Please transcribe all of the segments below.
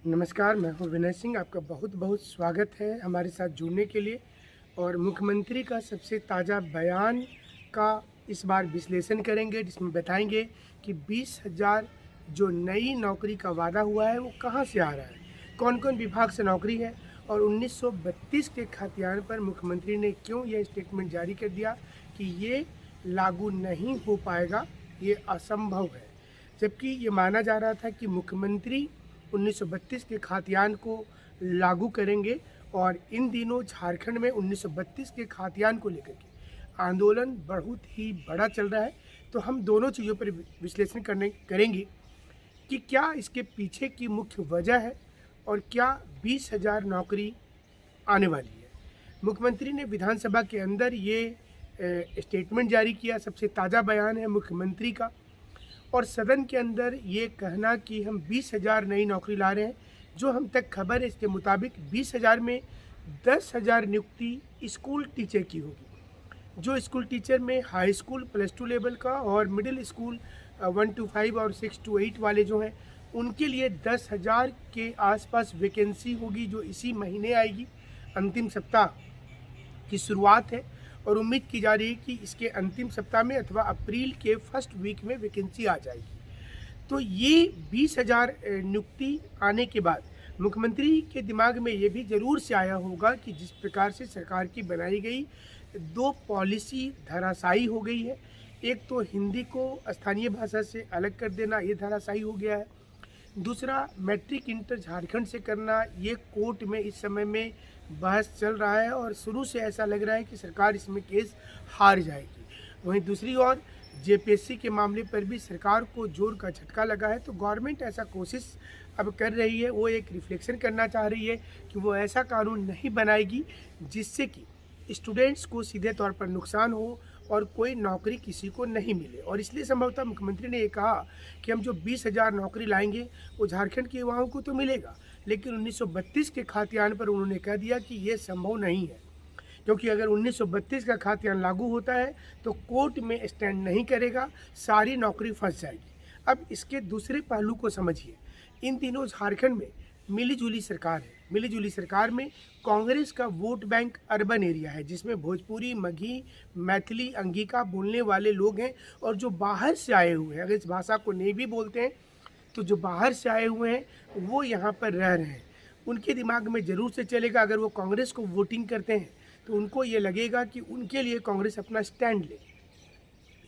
नमस्कार, मैं हूँ विनय सिंह। आपका बहुत बहुत स्वागत है हमारे साथ जुड़ने के लिए। और मुख्यमंत्री का सबसे ताज़ा बयान का इस बार विश्लेषण करेंगे, जिसमें बताएंगे कि 20,000 जो नई नौकरी का वादा हुआ है वो कहाँ से आ रहा है, कौन कौन विभाग से नौकरी है, और 1932 के खतियान पर मुख्यमंत्री ने क्यों यह स्टेटमेंट जारी कर दिया कि ये लागू नहीं हो पाएगा, ये असंभव है। जबकि ये माना जा रहा था कि मुख्यमंत्री 1932 के खातियान को लागू करेंगे, और इन दिनों झारखंड में 1932 के खातियान को लेकर के आंदोलन बहुत ही बड़ा चल रहा है। तो हम दोनों चीज़ों पर विश्लेषण करेंगे कि क्या इसके पीछे की मुख्य वजह है और क्या 20,000 नौकरी आने वाली है। मुख्यमंत्री ने विधानसभा के अंदर ये स्टेटमेंट जारी किया, सबसे ताज़ा बयान है मुख्यमंत्री का। और सदन के अंदर ये कहना कि हम 20,000 नई नौकरी ला रहे हैं, जो हम तक खबर है इसके मुताबिक 20,000 में 10,000 नियुक्ति स्कूल टीचर की होगी। जो स्कूल टीचर में हाई स्कूल +2 लेवल का और मिडिल स्कूल 1 to 5 और 6 to 8 वाले जो हैं, उनके लिए 10,000 के आसपास वैकेंसी होगी, जो इसी महीने आएगी। अंतिम सप्ताह की शुरुआत है और उम्मीद की जा रही है कि इसके अंतिम सप्ताह में अथवा अप्रैल के फर्स्ट वीक में वैकेंसी आ जाएगी। तो ये 20,000 नियुक्ति आने के बाद मुख्यमंत्री के दिमाग में ये भी ज़रूर से आया होगा कि जिस प्रकार से सरकार की बनाई गई 2 पॉलिसी धराशायी हो गई है। एक तो हिंदी को स्थानीय भाषा से अलग कर देना, ये धराशायी हो गया है। दूसरा, मैट्रिक इंटर झारखंड से करना, ये कोर्ट में इस समय में बहस चल रहा है और शुरू से ऐसा लग रहा है कि सरकार इसमें केस हार जाएगी। वहीं दूसरी ओर जेपीएससी के मामले पर भी सरकार को जोर का झटका लगा है। तो गवर्नमेंट ऐसा कोशिश अब कर रही है, वो एक रिफ्लेक्शन करना चाह रही है कि वो ऐसा कानून नहीं बनाएगी जिससे कि स्टूडेंट्स को सीधे तौर पर नुकसान हो और कोई नौकरी किसी को नहीं मिले। और इसलिए संभवतः मुख्यमंत्री ने ये कहा कि हम जो 20,000 नौकरी लाएंगे वो झारखंड के युवाओं को तो मिलेगा, लेकिन 1932 के खातियान पर उन्होंने कह दिया कि ये संभव नहीं है, क्योंकि अगर 1932 का खातियान लागू होता है तो कोर्ट में स्टैंड नहीं करेगा, सारी नौकरी फंस जाएगी। अब इसके दूसरे पहलू को समझिए। इन दिनों झारखंड में मिलीजुली सरकार है। मिलीजुली सरकार में कांग्रेस का वोट बैंक अर्बन एरिया है, जिसमें भोजपुरी, मगही, मैथिली, अंगिका बोलने वाले लोग हैं। और जो बाहर से आए हुए हैं, अगर इस भाषा को नहीं भी बोलते हैं, तो जो बाहर से आए हुए हैं वो यहाँ पर रह रहे हैं। उनके दिमाग में ज़रूर से चलेगा, अगर वो कांग्रेस को वोटिंग करते हैं तो उनको ये लगेगा कि उनके लिए कांग्रेस अपना स्टैंड ले।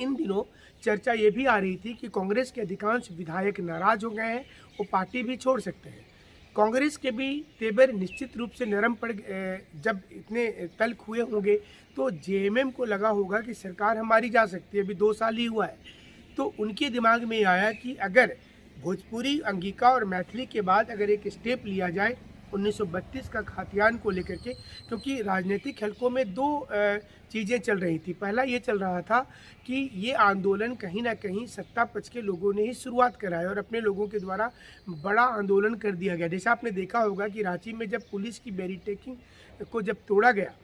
इन दिनों चर्चा ये भी आ रही थी कि कांग्रेस के अधिकांश विधायक नाराज हो गए हैं, वो पार्टी भी छोड़ सकते हैं। कांग्रेस के भी तेवर निश्चित रूप से नरम पड़ जब इतने तल्ख हुए होंगे तो जेएमएम को लगा होगा कि सरकार हमारी जा सकती है, अभी 2 साल ही हुआ है। तो उनके दिमाग में आया कि अगर भोजपुरी, अंगिका और मैथिली के बाद अगर एक स्टेप लिया जाए 1932 का खातियान को लेकर के, क्योंकि राजनीतिक हलकों में 2 चीज़ें चल रही थी। पहला ये चल रहा था कि ये आंदोलन कहीं ना कहीं सत्ता पक्ष के लोगों ने ही शुरुआत करा है और अपने लोगों के द्वारा बड़ा आंदोलन कर दिया गया। जैसा आपने देखा होगा कि रांची में जब पुलिस की बैरिकेडिंग को जब तोड़ा गया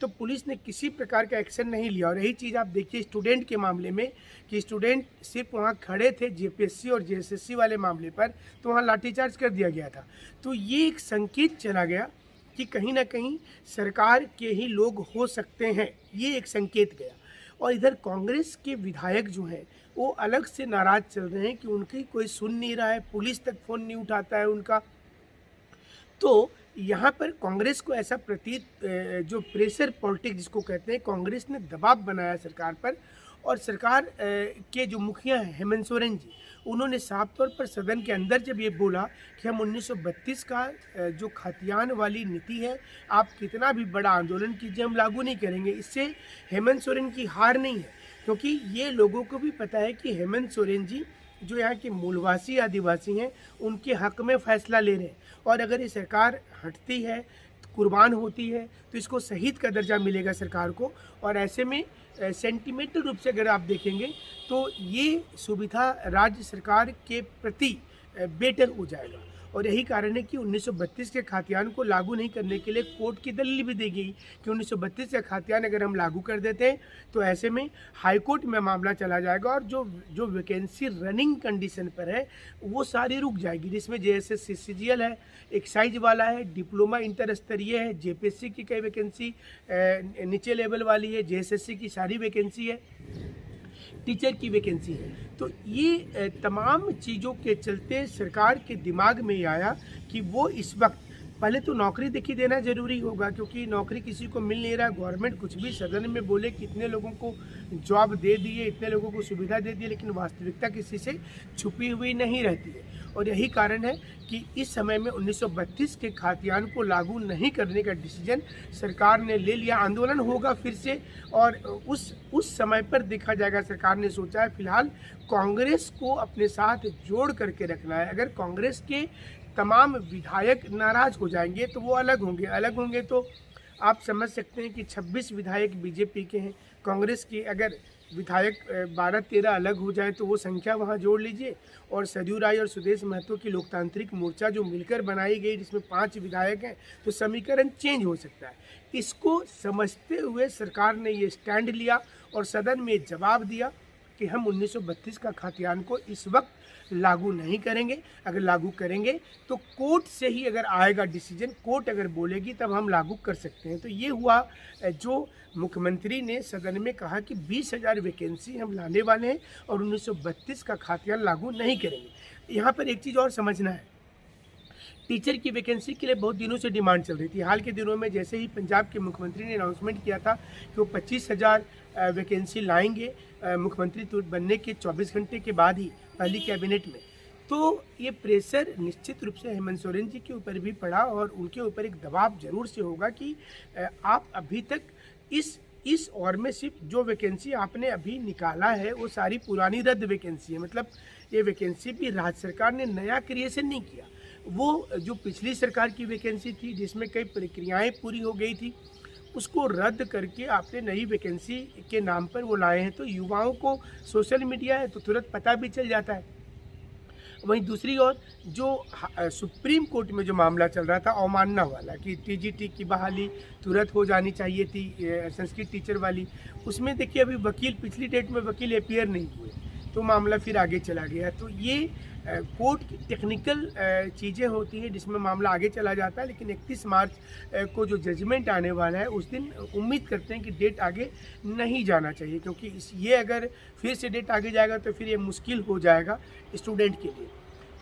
तो पुलिस ने किसी प्रकार का एक्शन नहीं लिया। और यही चीज़ आप देखिए स्टूडेंट के मामले में कि स्टूडेंट सिर्फ वहाँ खड़े थे जेपीएससी और जेएसएससी वाले मामले पर, तो वहाँ लाठीचार्ज कर दिया गया था। तो ये एक संकेत चला गया कि कहीं ना कहीं सरकार के ही लोग हो सकते हैं, ये एक संकेत गया। और इधर कांग्रेस के विधायक जो हैं वो अलग से नाराज़ चल रहे हैं कि उनकी कोई सुन नहीं रहा है, पुलिस तक फ़ोन नहीं उठाता है उनका। तो यहाँ पर कांग्रेस को ऐसा प्रतीत, जो प्रेशर पॉलिटिक्स जिसको कहते हैं, कांग्रेस ने दबाव बनाया सरकार पर। और सरकार के जो मुखिया हैं हेमंत सोरेन जी, उन्होंने साफ तौर पर सदन के अंदर जब ये बोला कि हम 1932 का जो खतियान वाली नीति है, आप कितना भी बड़ा आंदोलन कीजिए, हम लागू नहीं करेंगे। इससे हेमंत सोरेन की हार नहीं है, क्योंकि ये लोगों को भी पता है कि हेमंत सोरेन जी जो यहाँ के मूलवासी आदिवासी हैं, उनके हक में फैसला ले रहे हैं। और अगर ये सरकार हटती है, कुर्बान होती है, तो इसको शहीद का दर्जा मिलेगा सरकार को। और ऐसे में सेंटिमेंटल रूप से अगर आप देखेंगे तो ये सुविधा राज्य सरकार के प्रति बेटर हो जाएगा। और यही कारण है कि 1932 के खातियान को लागू नहीं करने के लिए कोर्ट की दलील भी दी गई कि 1932 का खातियान अगर हम लागू कर देते हैं तो ऐसे में हाई कोर्ट में मामला चला जाएगा और जो जो वैकेंसी रनिंग कंडीशन पर है वो सारी रुक जाएगी, जिसमें JSS CCGL है, एक्साइज वाला है, डिप्लोमा इंटर स्तरीय है, JPSC की कई वैकेंसी नीचे लेवल वाली है, JSSC की सारी वैकेंसी है, टीचर की वैकेंसी है। तो ये तमाम चीज़ों के चलते सरकार के दिमाग में आया कि वो इस वक्त पहले तो नौकरी देखी देना ज़रूरी होगा, क्योंकि नौकरी किसी को मिल नहीं रहा। गवर्नमेंट कुछ भी सदन में बोले कि इतने लोगों को जॉब दे दिए, इतने लोगों को सुविधा दे दी, लेकिन वास्तविकता किसी से छुपी हुई नहीं रहती है। और यही कारण है कि इस समय में 1932 के खातियान को लागू नहीं करने का डिसीजन सरकार ने ले लिया। आंदोलन होगा फिर से और उस समय पर देखा जाएगा। सरकार ने सोचा है फिलहाल कांग्रेस को अपने साथ जोड़ करके रखना है। अगर कांग्रेस के तमाम विधायक नाराज हो जाएंगे तो वो अलग होंगे तो आप समझ सकते हैं कि 26 विधायक बीजेपी के हैं। कांग्रेस की अगर विधायक 12-13 अलग हो जाए तो वो संख्या वहाँ जोड़ लीजिए। और सरयू राय और सुदेश महतो की लोकतांत्रिक मोर्चा जो मिलकर बनाई गई, जिसमें 5 विधायक हैं, तो समीकरण चेंज हो सकता है। इसको समझते हुए सरकार ने ये स्टैंड लिया और सदन में जवाब दिया कि हम 1932 का खातियान को इस वक्त लागू नहीं करेंगे। अगर लागू करेंगे तो कोर्ट से ही अगर आएगा डिसीजन, कोर्ट अगर बोलेगी तब हम लागू कर सकते हैं। तो ये हुआ जो मुख्यमंत्री ने सदन में कहा कि 20,000 वैकेंसी हम लाने वाले हैं और 1932 का खातियान लागू नहीं करेंगे। यहाँ पर एक चीज़ और समझना है, टीचर की वैकेंसी के लिए बहुत दिनों से डिमांड चल रही थी। हाल के दिनों में जैसे ही पंजाब के मुख्यमंत्री ने अनाउंसमेंट किया था कि वो 25,000 वैकेंसी लाएंगे मुख्यमंत्री बनने के 24 घंटे के बाद ही पहली कैबिनेट में, तो ये प्रेशर निश्चित रूप से हेमंत सोरेन जी के ऊपर भी पड़ा और उनके ऊपर एक दबाव जरूर से होगा कि आप अभी तक इस और में सिर्फ जो वैकेंसी आपने अभी निकाला है वो सारी पुरानी रद्द वैकेंसी है। मतलब ये वैकेंसी भी राज्य सरकार ने नया क्रिएशन नहीं किया। वो जो पिछली सरकार की वैकेंसी थी जिसमें कई प्रक्रियाएं पूरी हो गई थी, उसको रद्द करके आपने नई वैकेंसी के नाम पर वो लाए हैं। तो युवाओं को सोशल मीडिया है तो तुरंत पता भी चल जाता है। वहीं दूसरी ओर जो सुप्रीम कोर्ट में जो मामला चल रहा था अवमानना वाला कि TGT की बहाली तुरंत हो जानी चाहिए थी, संस्कृत टीचर वाली, उसमें देखिए अभी वकील पिछली डेट में वकील अपीयर नहीं हुए तो मामला फिर आगे चला गया। तो ये कोर्ट की टेक्निकल चीज़ें होती हैं जिसमें मामला आगे चला जाता है। लेकिन 31 मार्च को जो जजमेंट आने वाला है उस दिन उम्मीद करते हैं कि डेट आगे नहीं जाना चाहिए, क्योंकि ये अगर फिर से डेट आगे जाएगा तो फिर ये मुश्किल हो जाएगा स्टूडेंट के लिए।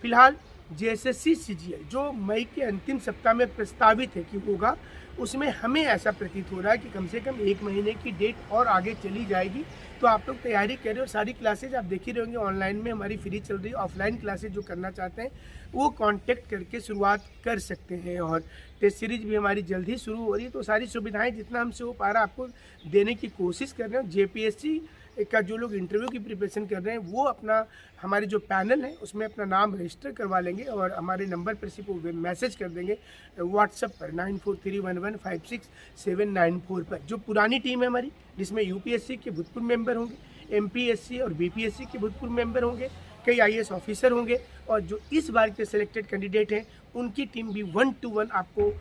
फिलहाल JSSC CGL जो मई के अंतिम सप्ताह में प्रस्तावित है कि होगा, उसमें हमें ऐसा प्रतीत हो रहा है कि कम से कम 1 महीने की डेट और आगे चली जाएगी। तो आप लोग तैयारी करें और सारी क्लासेज आप देख ही रहेंगे ऑनलाइन में हमारी फ्री चल रही है। ऑफलाइन क्लासेज जो करना चाहते हैं वो कांटेक्ट करके शुरुआत कर सकते हैं। और टेस्ट सीरीज भी हमारी जल्द ही शुरू हो रही है। तो सारी सुविधाएं जितना हमसे हो पा रहा है आपको देने की कोशिश कर रहे हैं। JPSC का जो लोग इंटरव्यू की प्रिपरेशन कर रहे हैं वो अपना हमारे जो पैनल है उसमें अपना नाम रजिस्टर करवा लेंगे और हमारे नंबर पर सिर्फ वो मैसेज कर देंगे व्हाट्सएप पर 9431156794 पर। जो पुरानी टीम है हमारी, जिसमें UPSC के भूतपूर्व मेंबर होंगे, MPSC और BPSC के भूतपूर्व मेंबर होंगे, कई IAS ऑफिसर होंगे और जो इस बार के सिलेक्टेड कैंडिडेट हैं उनकी टीम भी 1 to 1 आपको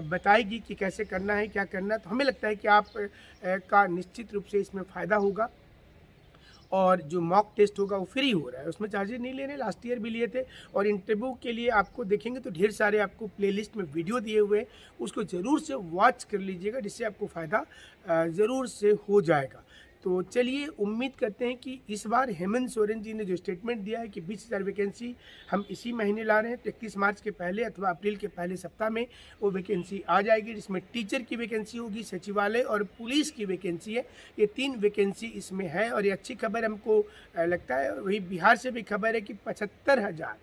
बताएगी कि कैसे करना है, क्या करना है। तो हमें लगता है कि आप का निश्चित रूप से इसमें फ़ायदा होगा। और जो मॉक टेस्ट होगा वो फ्री हो रहा है, उसमें चार्जेस नहीं ले रहे, लास्ट ईयर भी लिए थे। और इंटरव्यू के लिए आपको देखेंगे तो ढेर सारे आपको प्लेलिस्ट में वीडियो दिए हुए हैं, उसको ज़रूर से वॉच कर लीजिएगा, जिससे आपको फ़ायदा ज़रूर से हो जाएगा। तो चलिए उम्मीद करते हैं कि इस बार हेमंत सोरेन जी ने जो स्टेटमेंट दिया है कि 20,000 वैकेंसी हम इसी महीने ला रहे हैं, तो 31 मार्च के पहले अथवा अप्रैल के पहले सप्ताह में वो वैकेंसी आ जाएगी, जिसमें टीचर की वैकेंसी होगी, सचिवालय और पुलिस की वैकेंसी है। ये 3 वैकेंसी इसमें है। और ये अच्छी खबर हमको लगता है, वही बिहार से भी खबर है कि 75,000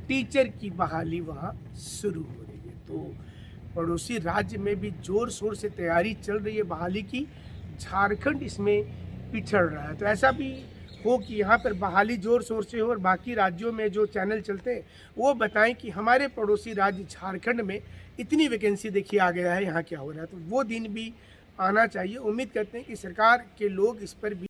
टीचर की बहाली वहाँ शुरू हो रही है। तो पड़ोसी राज्य में भी ज़ोर शोर से तैयारी चल रही है बहाली की, झारखंड इसमें पिछड़ रहा है। तो ऐसा भी हो कि यहाँ पर बहाली जोर शोर से हो और बाकी राज्यों में जो चैनल चलते हैं वो बताएं कि हमारे पड़ोसी राज्य झारखंड में इतनी वैकेंसी देखिए आ गया है, यहाँ क्या हो रहा है। तो वो दिन भी आना चाहिए। उम्मीद करते हैं कि सरकार के लोग इस पर भी